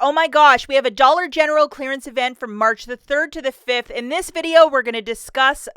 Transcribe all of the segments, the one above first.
Oh my gosh, we have a Dollar General clearance event from March the 3rd to the 5th. In this video, we're going to discuss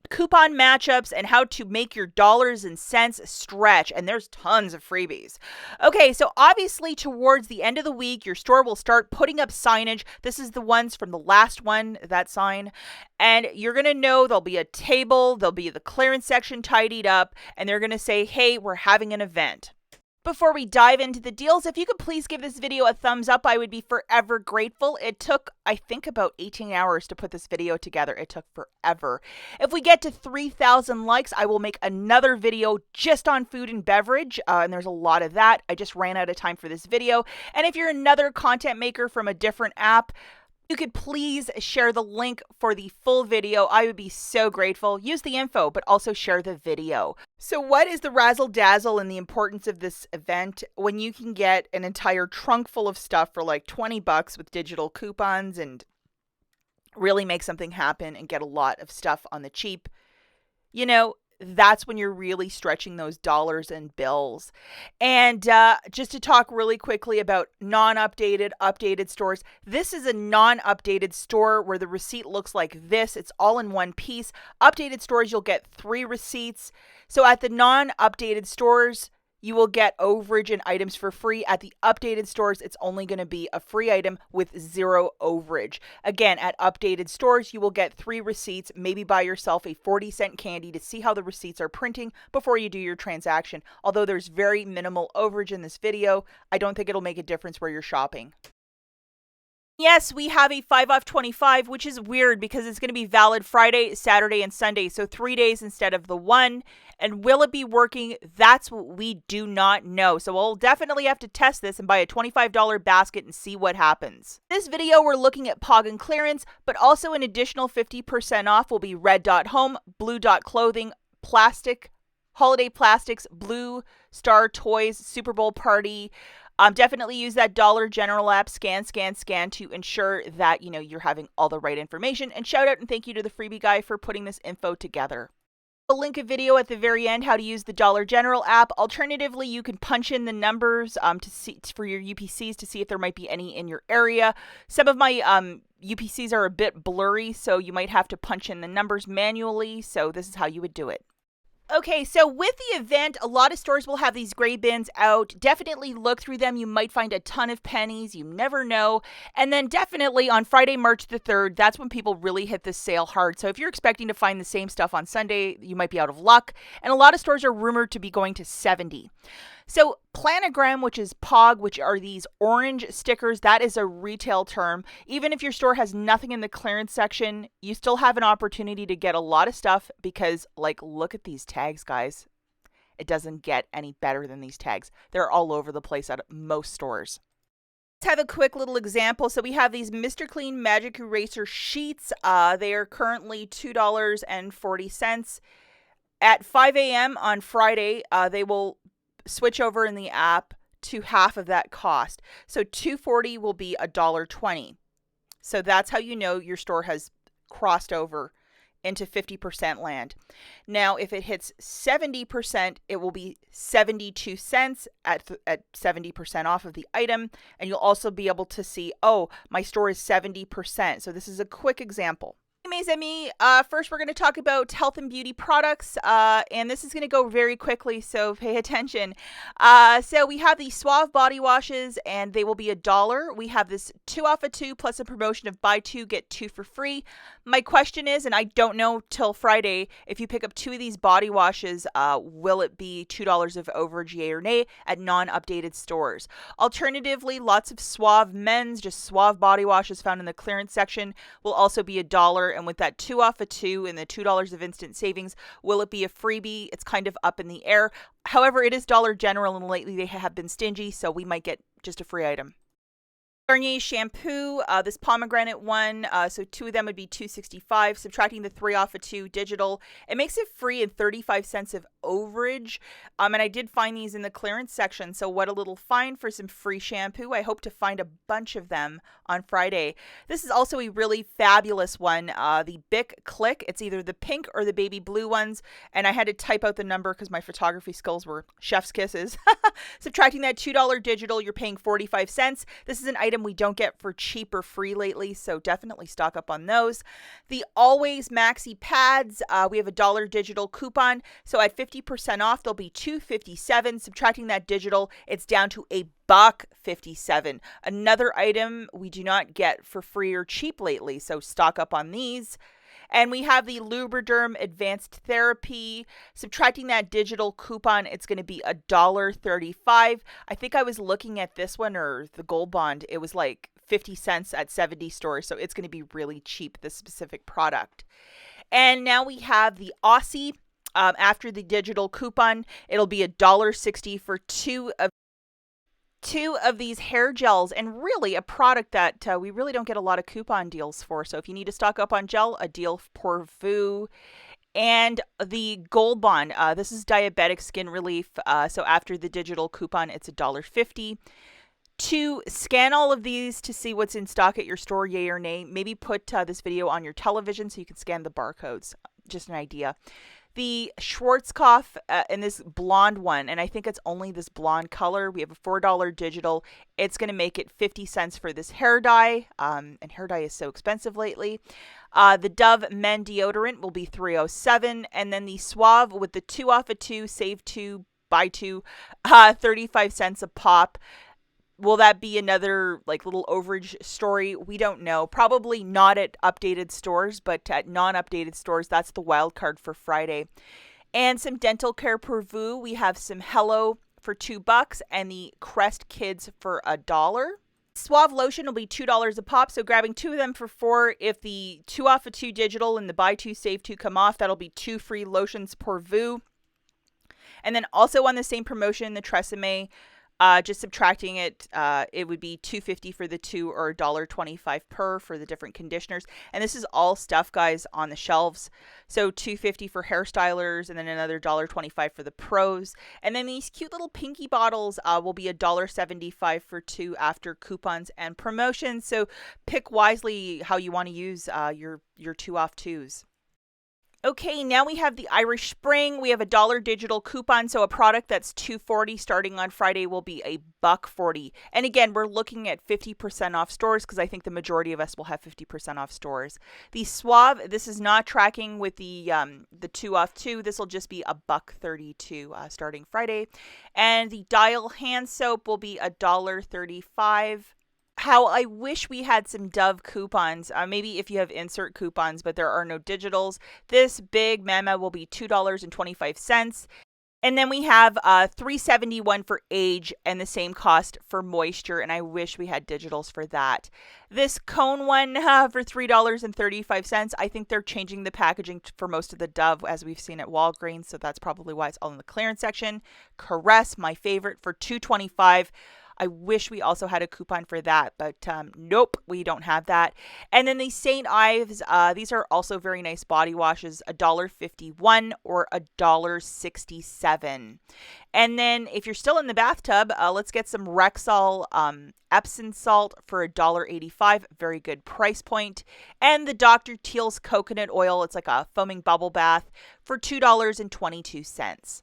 coupon matchups and how to make your dollars and cents stretch. And there's tons of freebies. Okay, so obviously towards the end of the week, your store will start putting up signage. This is the ones from the last one, that sign. And you're going to know there'll be a table, there'll be the clearance section tidied up, and they're going to say, hey, we're having an event. Before we dive into the deals, if you could please give this video a thumbs up, I would be forever grateful. It took, I think, about 18 hours to put this video together. It took forever. If we get to 3,000 likes, I will make another video just on food and beverage, and there's a lot of that. I just ran out of time for this video. And if you're another content maker from a different app, you could please share the link for the full video. I would be so grateful. Use the info, but also share the video. So what is the razzle dazzle and the importance of this event when you can get an entire trunk full of stuff for like 20 bucks with digital coupons and really make something happen and get a lot of stuff on the cheap? You know, that's when you're really stretching those dollars and bills. And just to talk really quickly about non-updated, updated stores. This is a non-updated store where the receipt looks like this. It's all in one piece. Updated stores, you'll get 3 receipts. So at the non-updated stores, you will get overage and items for free. At the updated stores, it's only going to be a free item with 0 overage. Again, at updated stores, you will get 3 receipts. Maybe buy yourself a 40-cent candy to see how the receipts are printing before you do your transaction. Although there's very minimal overage in this video, I don't think it'll make a difference where you're shopping. Yes, we have a 5 off 25, which is weird because it's going to be valid Friday, Saturday, and Sunday. So 3 days instead of the 1. And will it be working? That's what we do not know. So we'll definitely have to test this and buy a $25 basket and see what happens. This video, we're looking at POG and clearance, but also an additional 50% off will be Red Dot Home, Blue Dot Clothing, Plastic, Holiday Plastics, Blue Star Toys, Super Bowl Party. Definitely use that Dollar General app, scan to ensure that, you're having all the right information. And shout out and thank you to the freebie guy for putting this info together. I'll link a video at the very end how to use the Dollar General app. Alternatively, you can punch in the numbers to see for your UPCs to see if there might be any in your area. Some of my UPCs are a bit blurry, so you might have to punch in the numbers manually. So this is how you would do it. Okay, so with the event, a lot of stores will have these gray bins out. Definitely look through them. You might find a ton of pennies. You never know. And then definitely on Friday, March the 3rd, that's when people really hit this sale hard. So if you're expecting to find the same stuff on Sunday, you might be out of luck. And a lot of stores are rumored to be going to 70. So planogram, which is POG, which are these orange stickers, that is a retail term. Even if your store has nothing in the clearance section, you still have an opportunity to get a lot of stuff because, look at these tags, guys. It doesn't get any better than these tags. They're all over the place at most stores. Let's have a quick little example. So we have these Mr. Clean Magic Eraser sheets. They are currently $2.40. At 5 a.m. on Friday, they will switch over in the app to half of that cost. So $2.40 will be $1.20. So that's how you know your store has crossed over into 50% land. Now, if it hits 70%, it will be 72 cents at 70% off of the item. And you'll also be able to see, oh, my store is 70%. So this is a quick example. Mes amis, first we're going to talk about health and beauty products, and this is going to go very quickly, so pay attention. So we have these Suave body washes, and they will be $1. We have this 2 off of 2 plus a promotion of buy 2, get 2 for free. My question is, and I don't know till Friday, if you pick up 2 of these body washes, will it be $2 of overage, yay or nay, at non-updated stores? Alternatively, lots of Suave men's, just Suave body washes found in the clearance section will also be $1. And with that 2 off of 2 and the $2 of instant savings, will it be a freebie? It's kind of up in the air. However, it is Dollar General, and lately they have been stingy, so we might get just a free item. Garnier shampoo, this pomegranate one, so 2 of them would be $2.65. Subtracting the 3 off of 2 digital, it makes it free and 35 cents of overage. And I did find these in the clearance section. So what a little find for some free shampoo. I hope to find a bunch of them on Friday. This is also a really fabulous one. The Bic Click. It's either the pink or the baby blue ones. And I had to type out the number because my photography skills were chef's kisses. Subtracting that $2 digital, you're paying 45 cents. This is an item we don't get for cheap or free lately, so definitely stock up on those. The Always Maxi Pads, we have a $1 digital coupon, so at 50% off, they'll be $2.57. Subtracting that digital, it's down to $1.57. Another item we do not get for free or cheap lately, so stock up on these. And we have the Lubriderm Advanced Therapy. Subtracting that digital coupon, it's going to be $1.35. I think I was looking at this one, or the Gold Bond. It was like 50 cents at 70 stores, so it's going to be really cheap, this specific product. And now we have the Aussie. After the digital coupon, it'll be $1.60 for two of these hair gels, and really a product that we really don't get a lot of coupon deals for. So if you need to stock up on gel, a deal for Vu. And the Gold Bond, this is diabetic skin relief. So after the digital coupon, it's $1.50. To scan all of these to see what's in stock at your store, yay or nay. Maybe put this video on your television so you can scan the barcodes. Just an idea. The Schwarzkopf in this blonde one, and I think it's only this blonde color. We have a $4 digital. It's going to make it 50 cents for this hair dye, and hair dye is so expensive lately. The Dove Men deodorant will be $3.07, and then the Suave with the 2 off of 2, save 2, buy 2, 35 cents a pop. Will that be another like little overage story? We don't know. Probably not at updated stores, but at non-updated stores, that's the wild card for Friday. And some dental care per Vu. We have some Hello for $2 and the Crest Kids for $1. Suave lotion will be $2 a pop, so grabbing 2 of them for $4. If the 2 off of 2 digital and the buy 2 save 2 come off, that'll be 2 free lotions per Vu. And then also on the same promotion, the Tresemme. Just subtracting it, it would be $2.50 for the 2 or $1.25 per for the different conditioners. And this is all stuff, guys, on the shelves. So $2.50 for hairstylers, and then another $1.25 for the pros. And then these cute little pinky bottles will be $1.75 for 2 after coupons and promotions. So pick wisely how you want to use your 2 off 2s. Okay, now we have the Irish Spring. We have a $1 digital coupon, so a product that's $2.40 starting on Friday will be $1.40. And again, we're looking at 50% off stores because I think the majority of us will have 50% off stores. The Suave, this is not tracking with the 2 off 2. This will just be $1.32 starting Friday. And the Dial hand soap will be $1.35. How I wish we had some Dove coupons. Maybe if you have insert coupons, but there are no digitals. This big mama will be $2.25. And then we have $3.71 for age and the same cost for moisture. And I wish we had digitals for that. This cone one for $3.35. I think they're changing the packaging for most of the Dove as we've seen at Walgreens. So that's probably why it's all in the clearance section. Caress, my favorite, for $2.25. I wish we also had a coupon for that, but nope, we don't have that. And then the St. Ives, these are also very nice body washes, $1.51 or $1.67. And then if you're still in the bathtub, let's get some Rexall Epsom salt for $1.85, very good price point. And the Dr. Teal's coconut oil, it's like a foaming bubble bath for $2.22.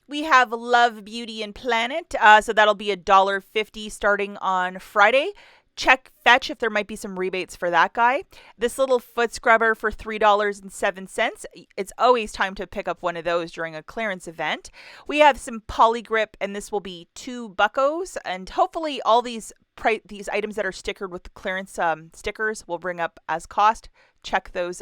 We have Love, Beauty, and Planet, so that'll be $1.50 starting on Friday. Check Fetch if there might be some rebates for that guy. This little foot scrubber for $3.07. It's always time to pick up one of those during a clearance event. We have some Polygrip, and this will be $2. And hopefully all these items that are stickered with the clearance stickers will bring up as cost. Check those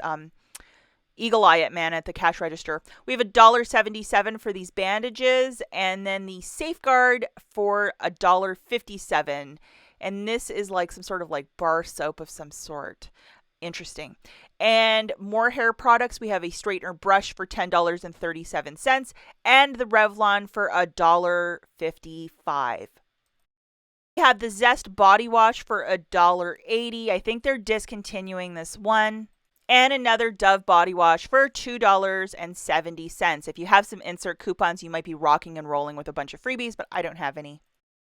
eagle eye it, man, at the cash register. We have $1.77 for these bandages, and then the Safeguard for $1.57. And this is like some sort of like bar soap of some sort. Interesting. And more hair products. We have a straightener brush for $10.37 and the Revlon for $1.55. We have the Zest body wash for $1.80. I think they're discontinuing this one. and another Dove body wash for $2.70. If you have some insert coupons, you might be rocking and rolling with a bunch of freebies, but I don't have any.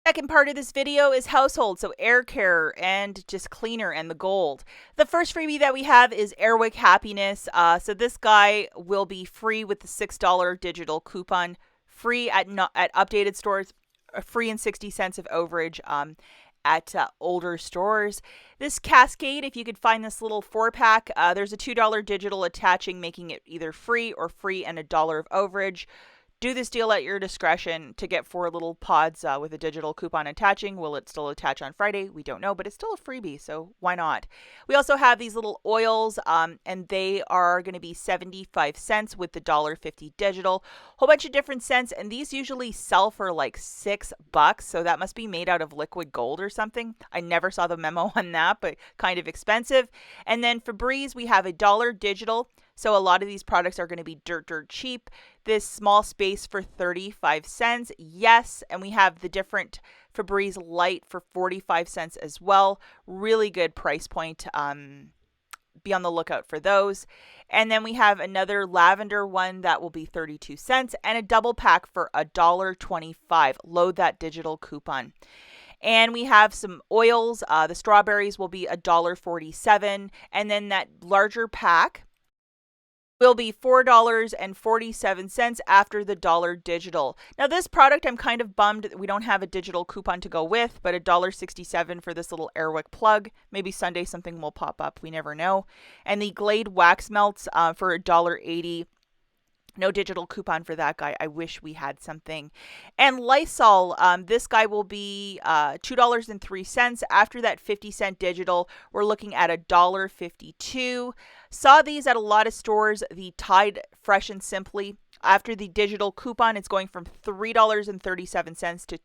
Second part of this video is household, so air care and just cleaner and the gold. The first freebie that we have is Airwick Happiness. So this guy will be free with the $6 digital coupon, free at updated stores, free and 60 cents of overage at older stores. This Cascade, if you could find this little 4-pack, there's a $2 digital attaching, making it either free or free and $1 of overage. Do this deal at your discretion to get 4 little pods with a digital coupon attaching. Will it still attach on Friday? We don't know, but it's still a freebie, so why not? We also have these little oils, and they are going to be 75 cents with the $1.50 digital. Whole bunch of different scents, and these usually sell for like $6, so that must be made out of liquid gold or something. I never saw the memo on that, but kind of expensive. And then Febreze, we have $1 digital. So a lot of these products are going to be dirt cheap. This small space for 35 cents. Yes, and we have the different Febreze Light for 45 cents as well. Really good price point. Be on the lookout for those. And then we have another lavender one that will be 32 cents and a double pack for $1.25. Load that digital coupon. And we have some oils. The strawberries will be $1.47. And then that larger pack will be $4.47 after the $1 digital. Now this product, I'm kind of bummed that we don't have a digital coupon to go with, but $1.67 for this little Airwick plug. Maybe Sunday something will pop up. We never know. And the Glade wax melts for $1.80. No digital coupon for that guy. I wish we had something. And Lysol, this guy will be $2.03. After that 50-cent digital, we're looking at $1.52. Saw these at a lot of stores. The Tide Fresh and Simply. After the digital coupon, it's going from $3.37 to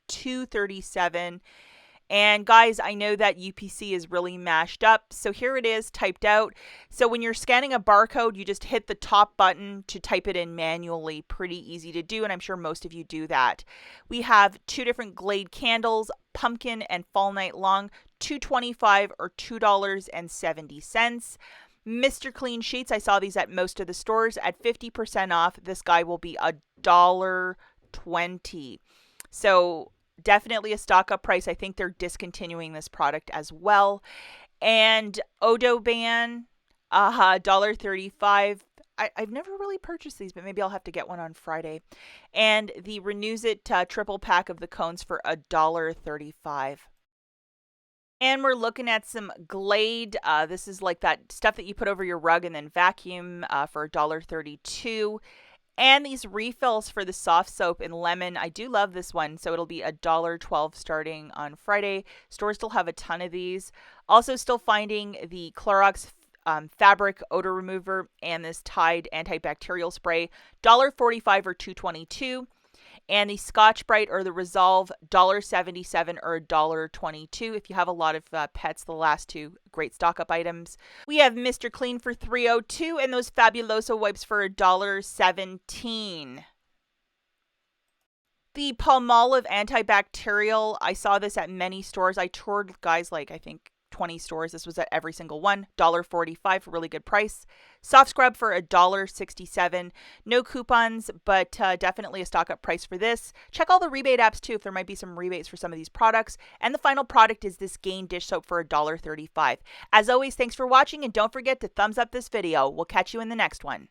$2.37. And guys, I know that UPC is really mashed up. So here it is typed out. So when you're scanning a barcode, you just hit the top button to type it in manually. Pretty easy to do, and I'm sure most of you do that. We have 2 different Glade candles, pumpkin and fall night long, $2.25 or $2.70. Mr. Clean sheets, I saw these at most of the stores at 50% off. This guy will be $1.20. So definitely a stock up price. I think they're discontinuing this product as well. And Odoban, $1.35. I've never really purchased these, but maybe I'll have to get one on Friday. And the Renews It triple pack of the cones for $1.35. And we're looking at some Glade. This is like that stuff that you put over your rug and then vacuum for $1.32. And these refills for the soft soap in lemon. I do love this one. So it'll be $1.12 starting on Friday. Stores still have a ton of these. Also still finding the Clorox fabric odor remover and this Tide antibacterial spray. $1.45 or $2.22. And the Scotch Brite or the Resolve, $1.77 or $1.22. If you have a lot of pets, the last 2 great stock up items. We have Mr. Clean for $3.02 and those Fabuloso wipes for $1.17. The Palmolive antibacterial, I saw this at many stores. I toured, guys, like I think 20 stores. This was at every single one. $1.45, really good price. Soft scrub for $1.67. No coupons, but definitely a stock up price for this. Check all the rebate apps too if there might be some rebates for some of these products. And the final product is this Gain dish soap for $1.35. As always, thanks for watching and don't forget to thumbs up this video. We'll catch you in the next one.